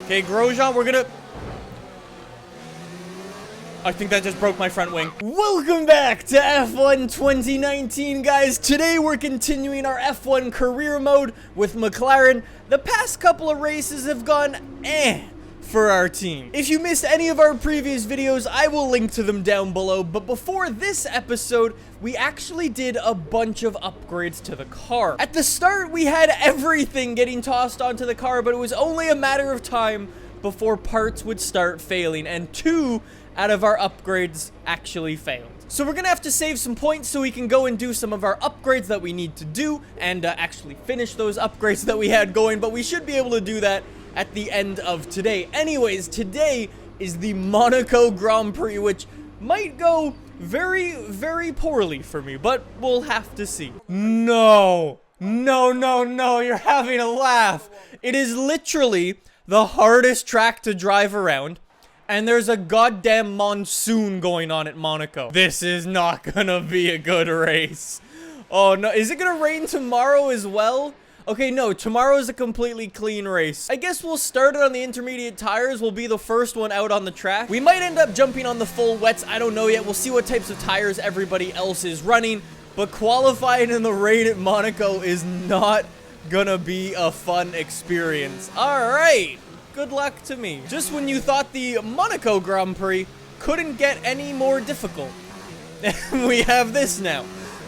Okay, Grosjean, we're gonna... I think that just broke my front wing. Welcome back to F1 2019, guys. Today we're continuing our F1 career mode with McLaren. The past couple of races have gone for our team. If you missed any of our previous videos, I will link to them down below. But before this episode, we actually did a bunch of upgrades to the car. At the start, we had everything getting tossed onto the car, but it was only a matter of time before parts would start failing, and 2 out of our upgrades actually failed. So we're gonna have to save some points so we can go and do some of our upgrades that we need to do and actually finish those upgrades that we had going, but we should be able to do that at the end of today. Anyways, today is the Monaco Grand Prix, which might go very, very poorly for me, but we'll have to see. No, you're having a laugh. It is literally the hardest track to drive around, and there's a goddamn monsoon going on at Monaco. This is not gonna be a good race. Oh no, is it gonna rain tomorrow as well? Okay, no, tomorrow is a completely clean race. I guess we'll start it on the intermediate tires. We'll be the first one out on the track. We might end up jumping on the full wets. I don't know yet. We'll see what types of tires everybody else is running. But qualifying in the rain at Monaco is not gonna be a fun experience. All right. Good luck to me. Just when you thought the Monaco Grand Prix couldn't get any more difficult, we have this now.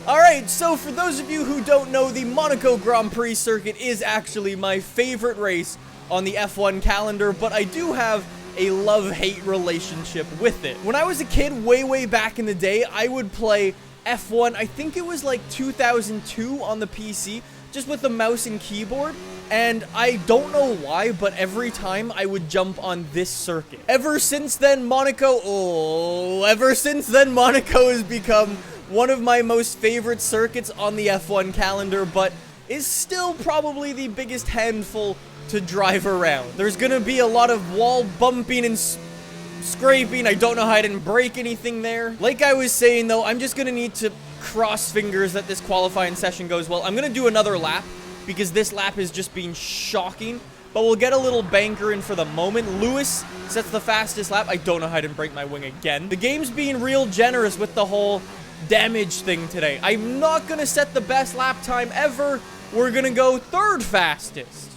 Alright, so for those of you who don't know, the Monaco Grand Prix circuit is actually my favorite race on the F1 calendar, but I do have a love-hate relationship with it. When I was a kid, way back in the day, I would play F1, I think it was like 2002 on the PC, just with the mouse and keyboard. And I don't know why, but every time I would jump on this circuit. Ever since then, Monaco has become one of my most favorite circuits on the F1 calendar, but is still probably the biggest handful to drive around. There's gonna be a lot of wall bumping and scraping. I don't know how I didn't break anything there. Like I was saying, though, I'm just gonna need to cross fingers that this qualifying session goes well. I'm gonna do another lap, because this lap is just being shocking, but we'll get a little banker in for the moment. Lewis sets the fastest lap. I don't know how I didn't break my wing again. The game's being real generous with the whole damage thing today. I'm not gonna set the best lap time ever. We're gonna go 3rd fastest.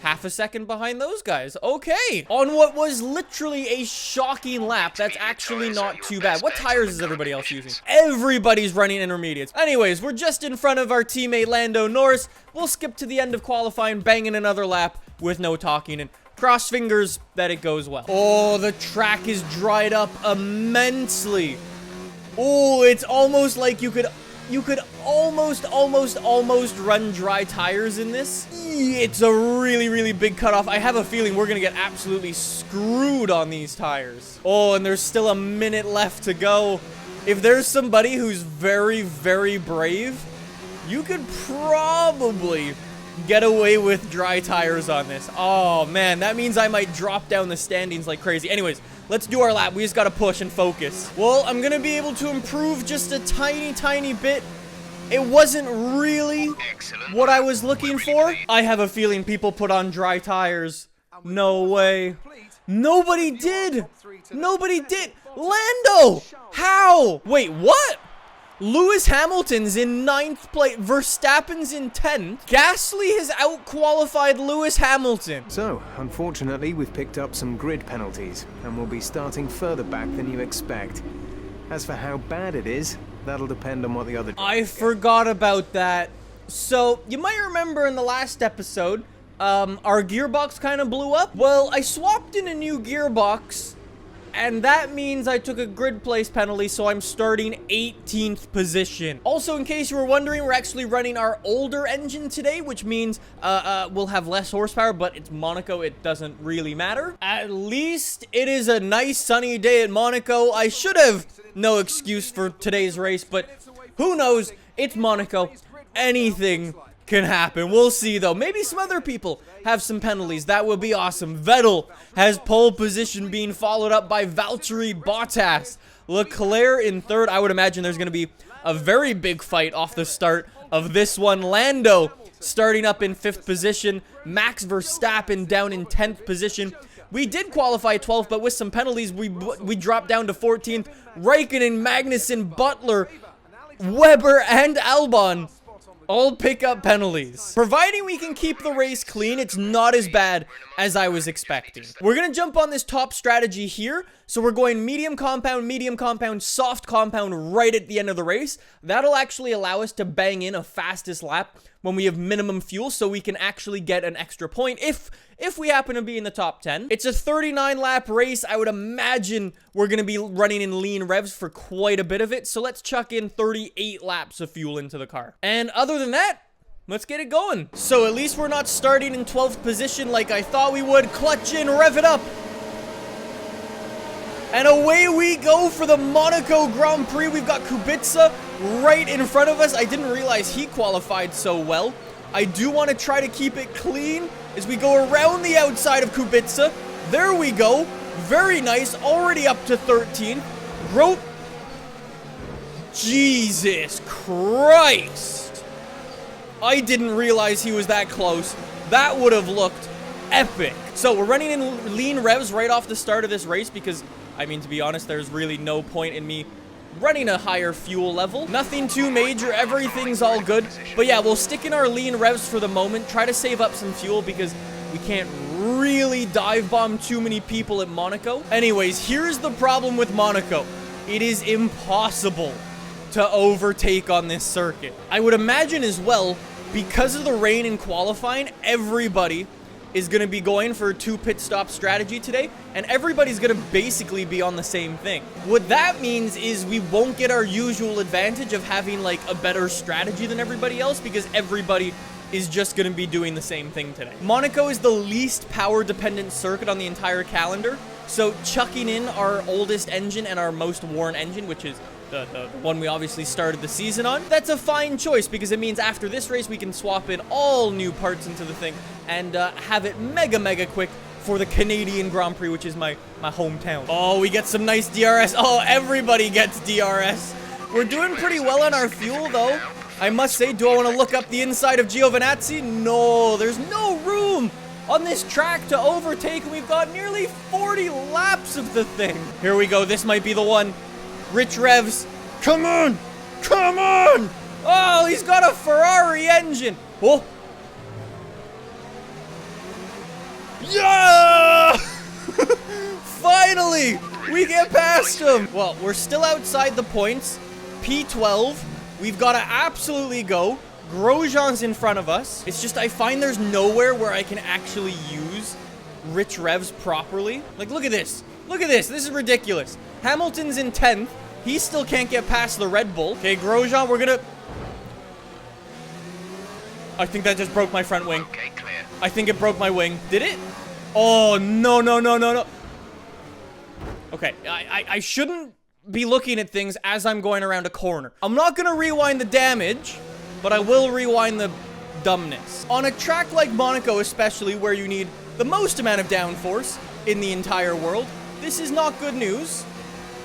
Half a second behind those guys. Okay. On what was literally a shocking lap, that's actually not too bad. What tires is everybody else using? Everybody's running intermediates. Anyways, we're just in front of our teammate Lando Norris. We'll skip to the end of qualifying, banging another lap with no talking, and cross fingers that it goes well. Oh, the track is dried up immensely. Oh, it's almost like you could almost run dry tires in this. It's a really big cutoff. I have a feeling we're gonna get absolutely screwed on these tires. Oh, and there's still a minute left to go. If there's somebody who's very brave, you could probably get away with dry tires on this. Oh man, that means I might drop down the standings like crazy. Anyways, let's do our lap. We just gotta push and focus. Well, I'm gonna be able to improve just a tiny bit. It wasn't really what I was looking for. I have a feeling people put on dry tires. No way. Nobody did. Nobody did. Lando! How? Wait, what? Lewis Hamilton's in 9th place. Verstappen's in 10th. Gasly has out-qualified Lewis Hamilton. So, unfortunately, we've picked up some grid penalties, and we'll be starting further back than you expect. As for how bad it is, that'll depend on what the other... I forgot about that. So, you might remember in the last episode, our gearbox kind of blew up. Well, I swapped in a new gearbox, and that means I took a grid place penalty, so I'm starting 18th position. Also, in case you were wondering, we're actually running our older engine today, which means we'll have less horsepower, but it's Monaco. It doesn't really matter. At least it is a nice sunny day at Monaco. I should have no excuse for today's race, but who knows? It's Monaco. Anything can happen. We'll see, though. Maybe some other people have some penalties. That would be awesome. Vettel has pole position, being followed up by Valtteri Bottas. Leclerc in 3rd. I would imagine there's going to be a very big fight off the start of this one. Lando starting up in 5th position. Max Verstappen down in 10th position. We did qualify 12th, but with some penalties, we dropped down to 14th. Raikkonen, Magnussen, Butler, Weber, and Albon all pick up penalties. Providing we can keep the race clean, it's not as bad as I was expecting. We're gonna jump on this top strategy here. So we're going medium compound, soft compound right at the end of the race. That'll actually allow us to bang in a fastest lap when we have minimum fuel, so we can actually get an extra point if we happen to be in the top 10. It's a 39 lap race. I would imagine we're going to be running in lean revs for quite a bit of it. So let's chuck in 38 laps of fuel into the car. And other than that, let's get it going. So at least we're not starting in 12th position like I thought we would. Clutch in, rev it up. And away we go for the Monaco Grand Prix. We've got Kubica right in front of us. I didn't realize he qualified so well. I do want to try to keep it clean as we go around the outside of Kubica. There we go. Very nice. Already up to 13. Jesus Christ. I didn't realize he was that close. That would have looked epic. So we're running in lean revs right off the start of this race because, I mean, to be honest, there's really no point in me running a higher fuel level. Nothing too major. Everything's all good. But yeah, we'll stick in our lean revs for the moment. Try to save up some fuel because we can't really dive bomb too many people at Monaco. Anyways, here's the problem with Monaco. It is impossible to overtake on this circuit. I would imagine as well, because of the rain in qualifying, everybody is going to be going for a 2 pit stop strategy today, and everybody's going to basically be on the same thing. What that means is we won't get our usual advantage of having like a better strategy than everybody else because everybody is just going to be doing the same thing today. Monaco is the least power dependent circuit on the entire calendar, so chucking in our oldest engine and our most worn engine, which is the one we obviously started the season on, that's a fine choice because it means after this race we can swap in all new parts into the thing and have it mega quick for the Canadian Grand Prix, which is my hometown. Oh, we get some nice DRS. Oh, everybody gets DRS. We're doing pretty well on our fuel though, I must say. Do I want to look up the inside of Giovinazzi? No, there's no room on this track to overtake. We've got nearly 40 laps of the thing. Here we go. This might be the one. Rich revs. Come on. Come on. Oh, he's got a Ferrari engine. Oh. Yeah! Finally, we get past him. Well, we're still outside the points. P12. We've got to absolutely go. Grosjean's in front of us. It's just I find there's nowhere where I can actually use rich revs properly. Like, look at this. Look at this. This is ridiculous. Hamilton's in 10th. He still can't get past the Red Bull. Okay, Grosjean, we're gonna... I think that just broke my front wing. Okay, clear. I think it broke my wing. Did it? Oh, no. Okay, I shouldn't be looking at things as I'm going around a corner. I'm not gonna rewind the damage, but I will rewind the dumbness. On a track like Monaco especially, where you need the most amount of downforce in the entire world, this is not good news.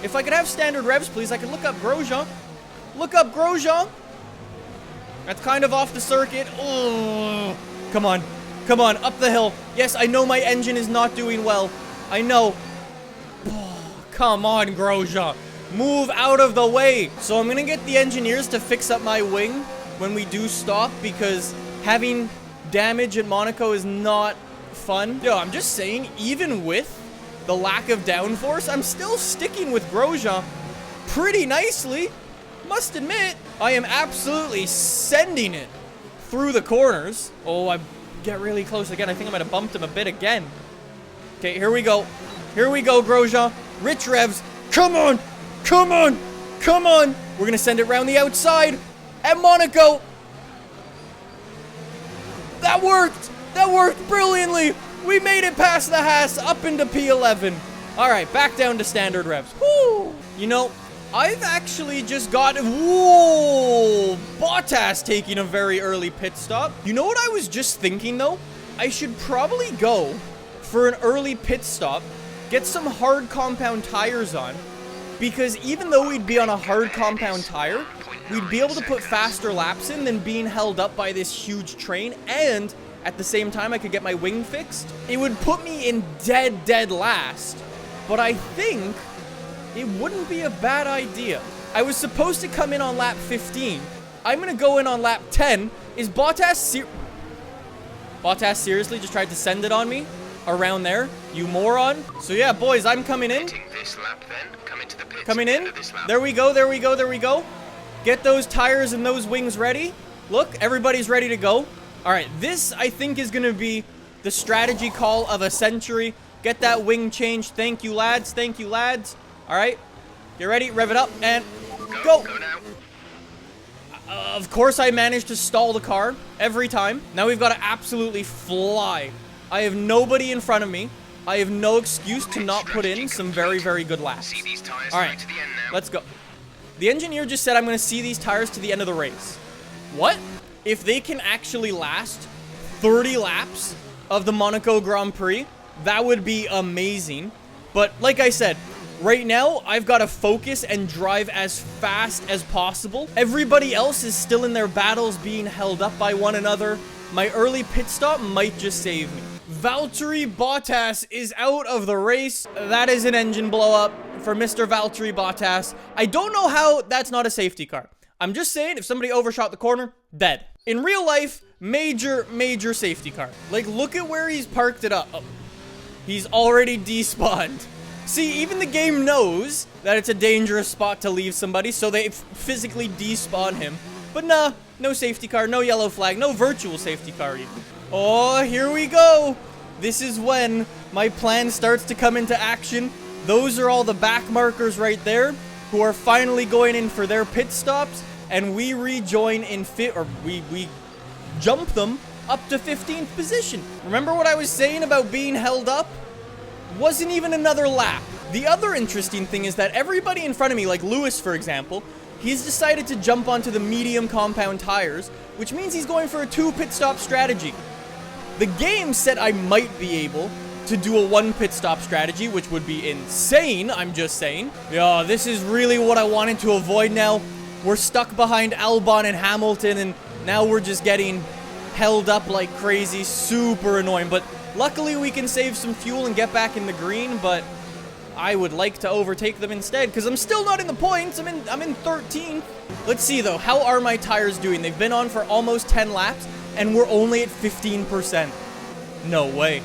If I could have standard revs, please, I could look up Grosjean. Look up Grosjean. That's kind of off the circuit. Oh, come on. Come on, up the hill. Yes, I know my engine is not doing well. I know. Oh, come on, Grosjean. Move out of the way. So I'm going to get the engineers to fix up my wing when we do stop, because having damage at Monaco is not fun. Yo, I'm just saying, even with the lack of downforce, I'm still sticking with Grosjean pretty nicely. Must admit, I am absolutely sending it through the corners. Oh, I get really close again. I think I might have bumped him a bit again. Okay, here we go. Here we go, Grosjean. Rich revs. Come on. Come on. Come on. We're going to send it around the outside at Monaco. That worked. That worked brilliantly. We made it past the Haas up into P11. All right, back down to standard revs. Woo! You know, I've actually just got... Whoa! Bottas taking a very early pit stop. You know what I was just thinking, though? I should probably go for an early pit stop, get some hard compound tires on, because even though we'd be on a hard compound tire, we'd be able to put faster laps in than being held up by this huge train, and at the same time I could get my wing fixed. It would put me in dead last, but I think it wouldn't be a bad idea. I was supposed to come in on lap 15. I'm gonna go in on lap 10. Is Bottas seriously just tried to send it on me? Around there, you moron. So yeah, boys, I'm coming in. This lap, then. Come into the pits Coming in. There we go, there we go, there we go. Get those tires and those wings ready. Look, everybody's ready to go. All right, this, I think, is going to be the strategy call of a century. Get that wing changed. Thank you, lads. Thank you, lads. All right, get ready. Rev it up and go. Go now. Of course, I managed to stall the car every time. Now we've got to absolutely fly. I have nobody in front of me. I have no excuse to not put in some very good laps. All right, let's go. The engineer just said I'm going to see these tires to the end of the race. What? If they can actually last 30 laps of the Monaco Grand Prix, that would be amazing. But like I said, right now, I've got to focus and drive as fast as possible. Everybody else is still in their battles being held up by one another. My early pit stop might just save me. Valtteri Bottas is out of the race. That is an engine blow up for Mr. Valtteri Bottas. I don't know how that's not a safety car. I'm just saying, if somebody overshot the corner, dead. In real life, major safety car. Like, look at where he's parked it up. Oh, he's already despawned. See, even the game knows that it's a dangerous spot to leave somebody, so they physically despawn him. But nah, no safety car, no yellow flag, no virtual safety car even. Oh, here we go. This is when my plan starts to come into action. Those are all the back markers right there who are finally going in for their pit stops, and we rejoin in we jump them up to 15th position. Remember what I was saying about being held up? Wasn't even another lap. The other interesting thing is that everybody in front of me, like Lewis, for example, he's decided to jump onto the medium compound tires, which means he's going for a 2 pit stop strategy. The game said I might be able to do a 1 pit stop strategy, which would be insane, I'm just saying. Yeah, this is really what I wanted to avoid now. We're stuck behind Albon and Hamilton, and now we're just getting held up like crazy. Super annoying, but luckily we can save some fuel and get back in the green, but I would like to overtake them instead, because I'm still not in the points. I'm in 13th. Let's see, though. How are my tires doing? They've been on for almost 10 laps, and we're only at 15%. No way.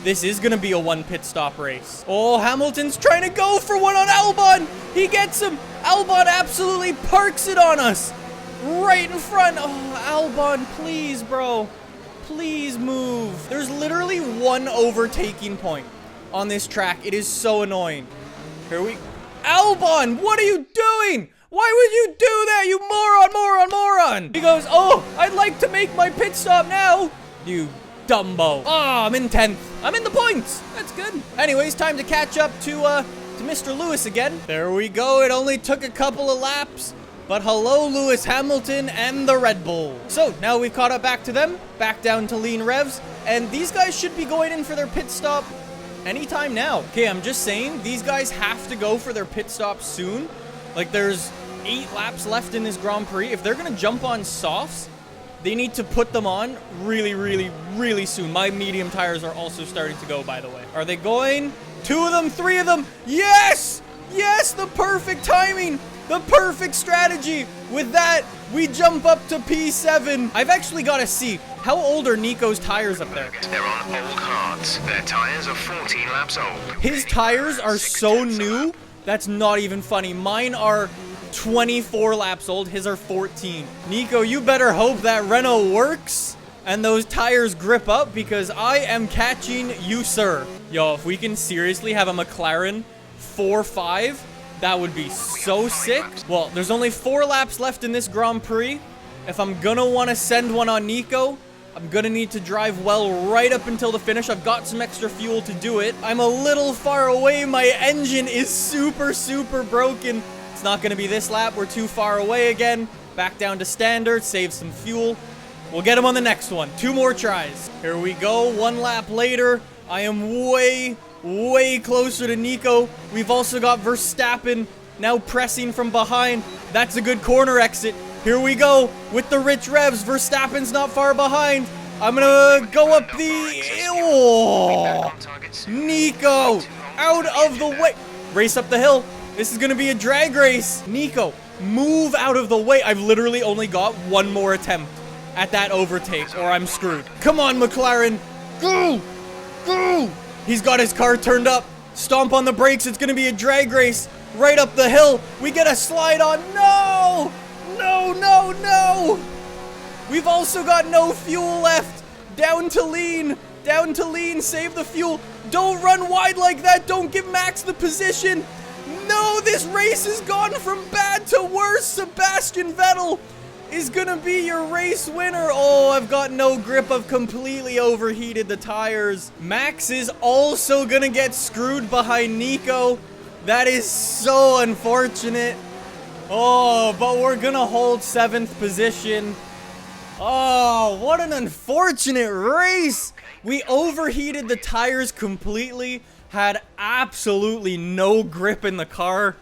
This is going to be a 1 pit stop race. Oh, Hamilton's trying to go for one on Albon. He gets him. Albon absolutely parks it on us. Right in front. Oh, Albon, please, bro. Please move. There's literally 1 overtaking point on this track. It is so annoying. Here we... Albon, what are you doing? Why would you do that, you moron? He goes, oh, I'd like to make my pit stop now. You Dumbo. Oh, I'm in 10th. I'm in the points. That's good. Anyways, time to catch up to Mr. Lewis again. There we go. It only took a couple of laps. But hello, Lewis Hamilton and the Red Bull. So, now we've caught up back to them. Back down to lean revs. And these guys should be going in for their pit stop anytime now. Okay, I'm just saying, these guys have to go for their pit stop soon. Like, there's 8 laps left in this Grand Prix. If they're going to jump on softs, they need to put them on really soon. My medium tires are also starting to go, by the way. Are they going? 2 of them, 3 of them. Yes! Yes, the perfect timing. The perfect strategy. With that, we jump up to P7. I've actually got to see, how old are Nico's tires up there? They're on old hards. Their tires are 14 laps old. His tires are so new, that's not even funny. Mine are 24 laps old. His are 14. Nico, you better hope that Renault works and those tires grip up, because I am catching you, sir. Yo, if we can seriously have a McLaren 4-5, that would be so sick. Well, there's only 4 laps left in this Grand Prix. If I'm gonna want to send one on Nico, I'm gonna need to drive well right up until the finish. I've got some extra fuel to do it. I'm a little far away. My engine is super broken. It's not gonna be this lap. We're too far away again. Back down to standard, save some fuel. We'll get him on the next one. 2 more tries. Here we go. 1 lap later. I am way closer to Nico. We've also got Verstappen now pressing from behind. That's a good corner exit. Here we go with the rich revs. Verstappen's not far behind. I'm gonna go up the... Oh, Nico, out of the way. Race up the hill. This is gonna be a drag race. Nico, move out of the way. I've literally only got one more attempt at that overtake, or I'm screwed. Come on, McLaren. Go! Go! He's got his car turned up. Stomp on the brakes. It's gonna be a drag race. Right up the hill. We get a slide on. No! No, no, no! We've also got no fuel left. Down to lean. Down to lean. Save the fuel. Don't run wide like that. Don't give Max the position. No, this race has gone from bad to worse. Sebastian Vettel is gonna be your race winner. Oh, I've got no grip. I've completely overheated the tires. Max is also gonna get screwed behind Nico. That is so unfortunate. Oh, but we're gonna hold 7th position. Oh, what an unfortunate race. We overheated the tires completely, had absolutely no grip in the car,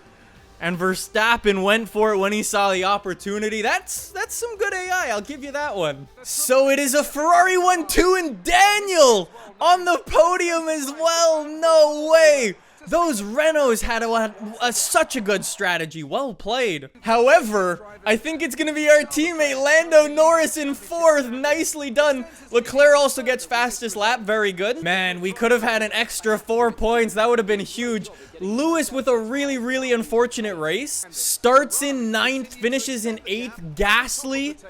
and Verstappen went for it when he saw the opportunity. That's some good AI, I'll give you that one. So it is a Ferrari 1-2 and Daniel on the podium as well. No way. Those Renaults had such a good strategy. Well played. However, I think it's going to be our teammate Lando Norris in 4th. Nicely done. Leclerc also gets fastest lap. Very good. Man, we could have had an extra 4 points. That would have been huge. Lewis with a really, really unfortunate race. Starts in 9th, finishes in 8th. Gasly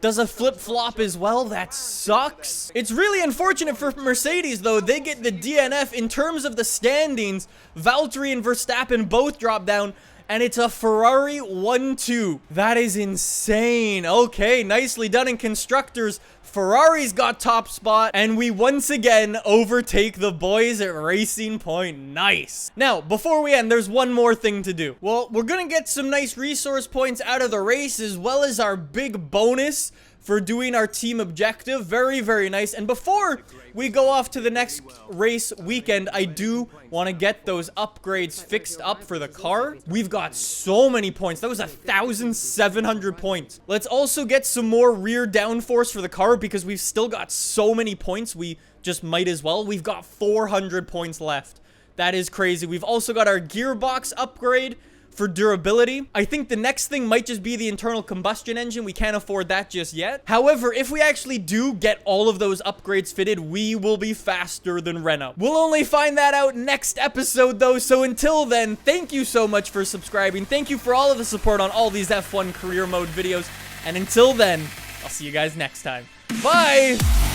does a flip-flop as well. That sucks. It's really unfortunate for Mercedes, though. They get the DNF. In terms of the standings, Valtteri and Verstappen both drop down, and it's a Ferrari 1-2. That is insane. Okay, nicely done in constructors. Ferrari's got top spot, and we once again overtake the boys at Racing Point. Nice. Now, before we end, there's one more thing to do. Well, we're gonna get some nice resource points out of the race, as well as our big bonus for doing our team objective. Very, very nice. And before we go off to the next race weekend, I do want to get those upgrades fixed up for the car. We've got so many points. That was 1,700 points. Let's also get some more rear downforce for the car, because we've still got so many points. We just might as well. We've got 400 points left. That is crazy. We've also got our gearbox upgrade for durability. I think the next thing might just be the internal combustion engine. We can't afford that just yet. However, if we actually do get all of those upgrades fitted, we will be faster than Renault. We'll only find that out next episode, though. So until then, thank you so much for subscribing. Thank you for all of the support on all these F1 career mode videos. And until then, I'll see you guys next time. Bye!